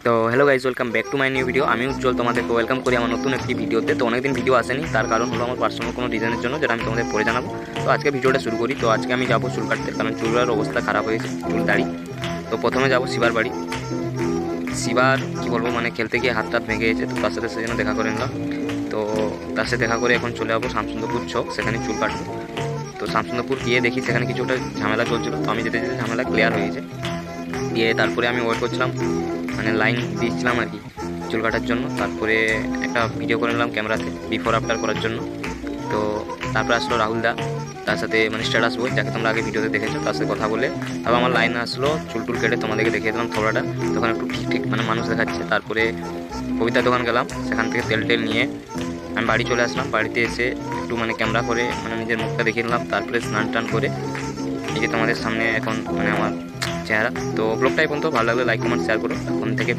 তো hello guys, welcome back to my new video. আমি উজ্জ্বল তোমাদেরকে ওয়েলকাম করি আমার নতুন একটি ভিডিওতে। তো অনেকদিন ভিডিও আসেনি, তার কারণ হলো আমার পার্সোনাল কোনো রিজনের জন্য, যেটা আমি তোমাদের পরে জানাবো। তো আজকে ভিডিওটা শুরু করি। তো আজকে আমি যাবো চুল কাটতে, কারণ চুলের অবস্থা খারাপ হয়েছে, চুল দাড়ি। তো প্রথমে যাবো শিবার বাড়ি। শিবার কী বলবো, মানে খেলতে গিয়ে হাত টাত ভেঙে গেছে, তো তার সাথে সেজন্য দেখা করে নিলাম। তো তার সাথে দেখা করে এখন চলে যাবো শামসুন্দরপুর চক, সেখানে চুল কাটবো। তো শামসুন্দরপুর গিয়ে দেখি সেখানে কিছু একটা ঝামেলা চলছিল, তো আমি যেতে যেতে ঝামেলা ক্লিয়ার হয়ে গেছে। দিয়ে তারপরে আমি ওয়েট করছিলাম, মানে লাইন দিয়েছিলাম আর কি চুল কাটার জন্য। তারপরে একটা ভিডিও করে নিলাম ক্যামেরাতে বিফোর আফটার করার জন্য। তো তারপরে আসলো রাহুলদা, তার সাথে মানে স্ট্যাটাস বই, যাকে তোমরা আগে ভিডিওতে দেখেছো, তার সাথে কথা বলে তারপর আমার লাইন আসলো চুল টুল কেটে তোমাদেরকে দেখিয়ে দিলাম থোড়াটা। তখন একটু ঠিক ঠিক মানে মানুষ দেখাচ্ছে। তারপরে কবিতার দোকান গেলাম, সেখান থেকে তেল টেল নিয়ে আমি বাড়ি চলে আসলাম। বাড়িতে এসে একটু মানে ক্যামেরা করে মানে নিজের মুখটা দেখিয়ে নিলাম। তারপরে স্নান টান করে এই যে তোমাদের সামনে এখন মানে আমার চেহারা। তো ব্লগটা এখন তো ভালো লাগলে লাইক কমেন্ট শেয়ার করো। এখন থেকে